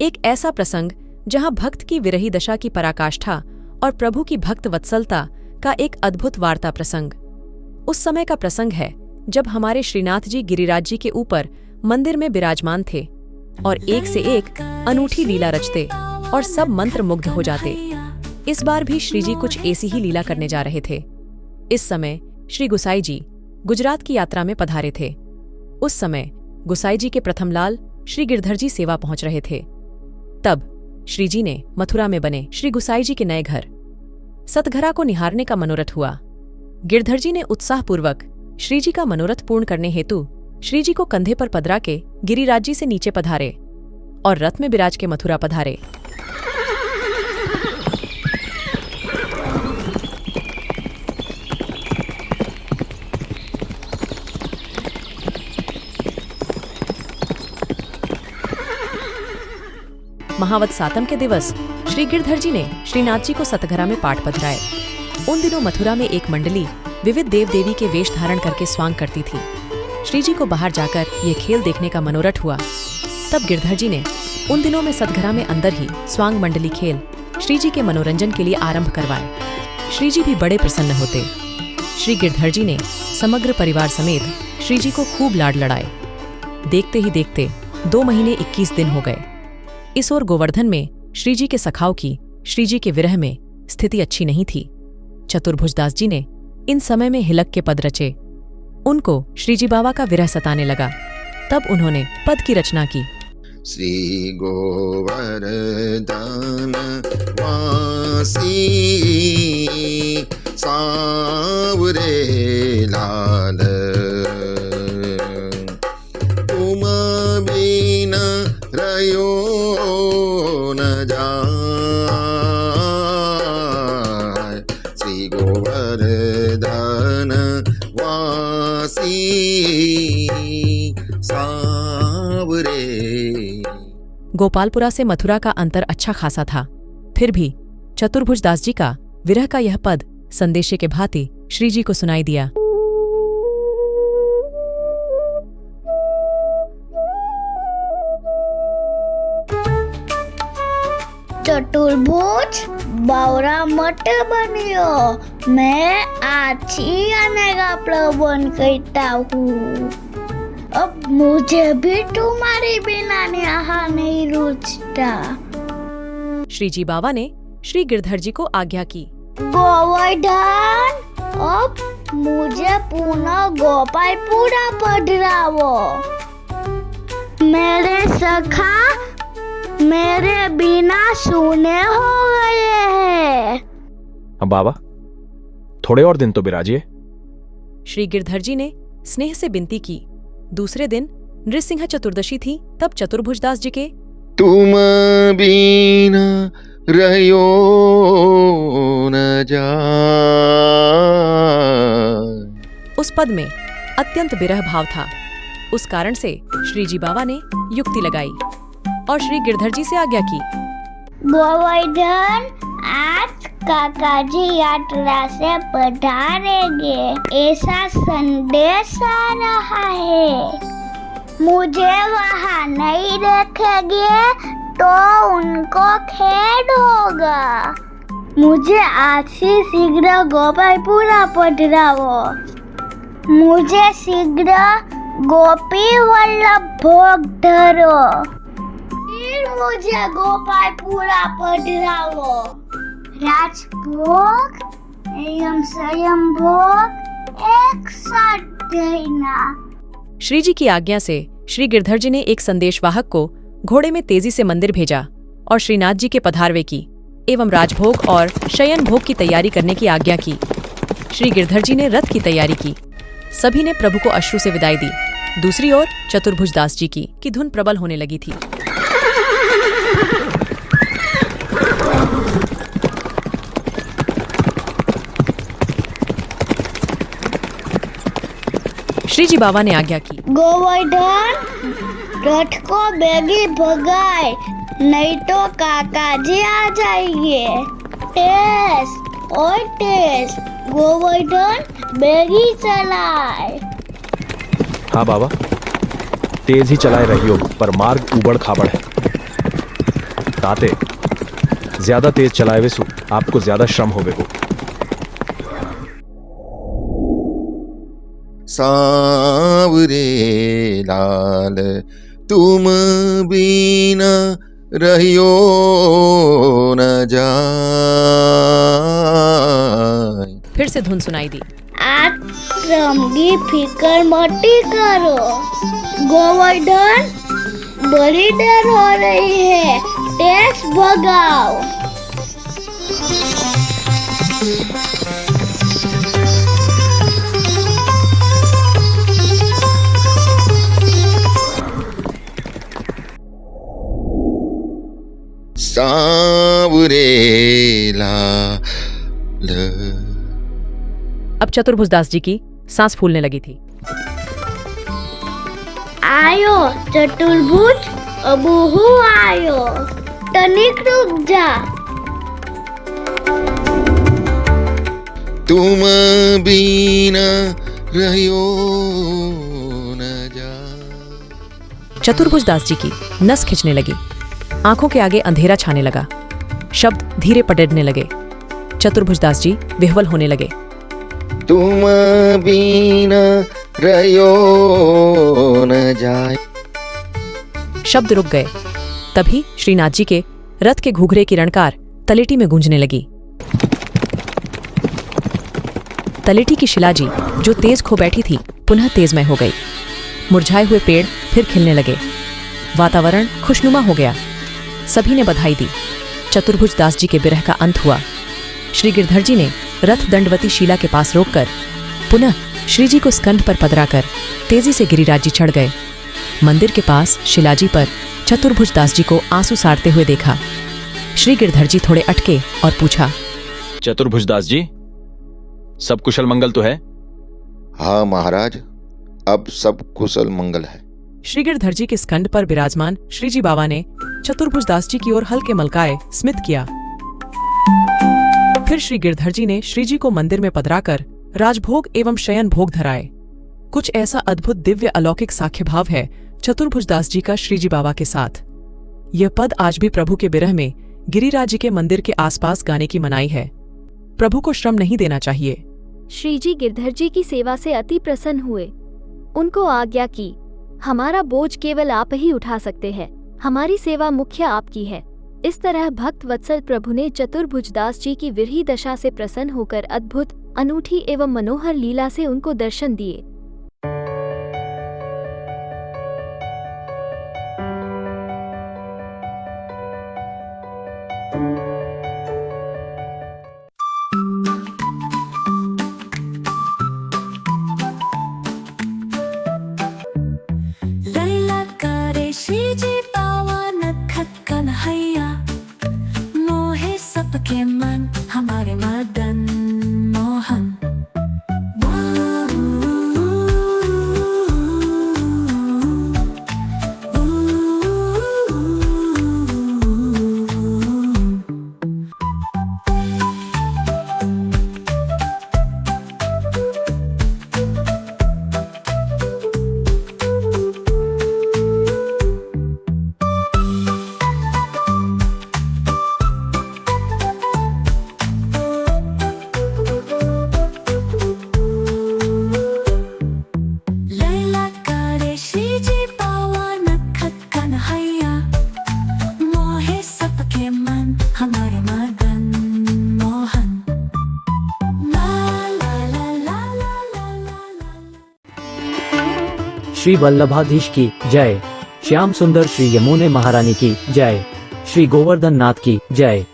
एक ऐसा प्रसंग जहां भक्त की विरही दशा की पराकाष्ठा और प्रभु की भक्त वत्सलता का एक अद्भुत वार्ता प्रसंग। उस समय का प्रसंग है जब हमारे श्रीनाथ जी गिरिराज जी के ऊपर मंदिर में विराजमान थे और एक से एक अनूठी लीला रचते और सब मंत्र मुग्ध हो जाते। इस बार भी श्री जी कुछ ऐसी ही लीला करने जा रहे थे। इस समय श्री गुसाई जी गुजरात की यात्रा में पधारे थे। उस समय गुसाई जी के प्रथम लाल श्री गिरधर जी सेवा पहुंच रहे थे। तब श्री जी ने मथुरा में बने श्री गुसाई जी के नए घर सतघरा को निहारने का मनोरथ हुआ। गिरधर जी ने उत्साहपूर्वक श्री जी का मनोरथ पूर्ण करने हेतु श्री जी को कंधे पर पधरा के गिरिराज जी से नीचे पधारे और रथ में बिराज के मथुरा पधारे। महावत सातम के दिवस श्री गिरधर जी ने श्रीनाथ जी को सतघरा में पाठ पधराए। उन दिनों मथुरा में एक मंडली विविध देव देवी के वेश धारण करके स्वांग करती थी। श्री जी को बाहर जाकर ये खेल देखने का मनोरथ हुआ। तब गिरधर जी ने उन दिनों में सतघरा में अंदर ही स्वांग मंडली खेल श्री जी के मनोरंजन के लिए आरंभ करवाए। श्री जी भी बड़े प्रसन्न होते। श्री गिरधर जी ने समग्र परिवार समेत श्री जी को खूब लाड लड़ाए। देखते ही देखते 2 महीने 21 दिन हो गए। इस ओर गोवर्धन में श्री जी के सखाओं की श्री जी के विरह में स्थिति अच्छी नहीं थी। चतुर्भुजदास जी ने इन समय में हिलक के पद रचे। उनको श्री जी बाबा का विरह सताने लगा। तब उन्होंने पद की रचना की। श्री गोवर्धन वासी सावरे लाल तुम बिना रयो न जाय। श्री गोवर्धन वासी सावरे। गोपालपुरा से मथुरा का अंतर अच्छा खासा था। फिर भी चतुर्भुजदास जी का विरह का यह पद संदेशे के भांति श्री जी को सुनाई दिया। चतुर्भुज बावरा मत बनियो, मैं अच्छी आने का प्रबंध करता हूँ। अब मुझे भी तुम्हारी बिना यहाँ नहीं रुचता। श्री जी बाबा ने श्री गिरधर जी को आज्ञा की। गोवर्धन, अब मुझे पुनः गोपालपुरा पधरावो। मेरे सखा मेरे बिना सूने हो गए हैं। अब बाबा थोड़े और दिन तो बिराजिए। श्री गिरधर जी ने स्नेह से विनती की। दूसरे दिन नृसिंह चतुर्दशी थी। तब चतुर्भुजदास जी के तुम बिना रहो न जाय उस पद में अत्यंत विरह भाव था। उस कारण से श्री जी बाबा ने युक्ति लगाई और श्री गिरधर जी से आज्ञा की। गोवर्धन, आज काका जी यात्रा से पधारेंगे ऐसा संदेश आ रहा है। मुझे वहाँ नहीं रखेंगे तो उनको खेद होगा। मुझे आज ही शीघ्र गोपालपुरा पधराओ। मुझे शीघ्र गोपी वल्लभ भोग धरो। फिर मुझे गोपालपुरा पधराओ। राजभोग एवं स्वयं भोग एक साथ देना। श्री जी की आज्ञा से श्री गिरधर जी ने एक संदेशवाहक को घोड़े में तेजी से मंदिर भेजा और श्रीनाथ जी के पधारवे की एवं राजभोग और शयन भोग की तैयारी करने की आज्ञा की। श्री गिरधर जी ने रथ की तैयारी की। सभी ने प्रभु को अश्रु से विदाई दी। दूसरी ओर चतुर्भुजदास जी की धुन प्रबल होने लगी थी। श्री जी बाबा ने आज्ञा की। गोवर्धन, रथ को बेगी भगाए, नहीं तो काका जी आ जाएंगे। तेज और तेज, गोवर्धन बेगी चलाए। हाँ बाबा, तेज ही चलाए रहियो, पर मार्ग उबड़ खाबड़ है। ताते ज्यादा तेज चलाए वे सु आपको ज्यादा श्रम होवे को। सांवरे लाल तुम बिना रहियो न जाए। फिर से धुन सुनाई दी। आश्रम की फिकर मती करो, गोवर्धन बड़ी देर हो रही है, टैक्स भगाओ। सांवरे लाल। अब चतुर्भुजदास जी की सांस फूलने लगी थी। आयो चतुर्भुज, अब हूँ आयो, तनिक रुक जा। तुम बिना रहियो न जाए। चतुर्भुजदास जी की नस खिंचने लगी, आंखों के आगे अंधेरा छाने लगा, शब्द धीरे पटकने लगे। चतुर्भुजदास जी विह्वल होने लगे। तुम बिना रहियो न जाए। शब्द रुक गए। तभी श्रीनाथ जी के रथ के घूघरे की रणकार तलेटी में गूंजने लगी। तलेटी की शिलाजी जो तेज खो बैठी थी पुनः तेजमय हो गई। मुरझाए हुए पेड़ फिर खिलने लगे। वातावरण खुशनुमा हो गया। सभी ने बधाई दी। चतुर्भुजदास जी के विरह का अंत हुआ। श्री गिरधर जी ने रथ दंडवती शिला के पास रोककर पुनः श्री जी को स्कंध पर पधराकर तेजी से गिरिराज जी चढ़ गए। मंदिर के पास शिलाजी पर चतुर्भुजदास जी को आंसू सारते हुए देखा। श्री गिरधर जी थोड़े अटके और पूछा, चतुर्भुजदास जी, सब कुशल मंगल तो है? हाँ महाराज, अब सब कुशल मंगल है। श्री गिरधर जी के स्कंध पर विराजमान श्री जी बाबा ने चतुर्भुजदास जी की ओर हल्के मलकाए स्मित किया। फिर श्री गिरधर जी ने श्री जी को मंदिर में पधराकर राजभोग एवं शयन भोग धराए। कुछ ऐसा अद्भुत दिव्य अलौकिक साख्य भाव है चतुर्भुजदास जी का श्री जी बाबा के साथ। यह पद आज भी प्रभु के विरह में गिरिराज जी के मंदिर के आसपास गाने की मनाही है। प्रभु को श्रम नहीं देना चाहिए। श्री जी गिरधर जी की सेवा से अति प्रसन्न हुए। उनको आज्ञा की, हमारा बोझ केवल आप ही उठा सकते हैं, हमारी सेवा मुख्य आपकी है। इस तरह भक्त वत्सल प्रभु ने चतुर्भुजदास जी की विरही दशा से प्रसन्न होकर अद्भुत, अनूठी एवं मनोहर लीला से उनको दर्शन दिए। लैला करे श्री जी पावन खत कन्हैया, मोहे सबके मन हमारे मदन मोहन। लैला करे श्री जी पावन खत कन्हैया, मोहे सबके मन हमारे मदन मोहन। ला ला ला ला ला ला ला ला। श्री वल्लभाधीश की जय। श्याम सुंदर श्री यमुने महारानी की जय। श्री गोवर्धन नाथ की जय।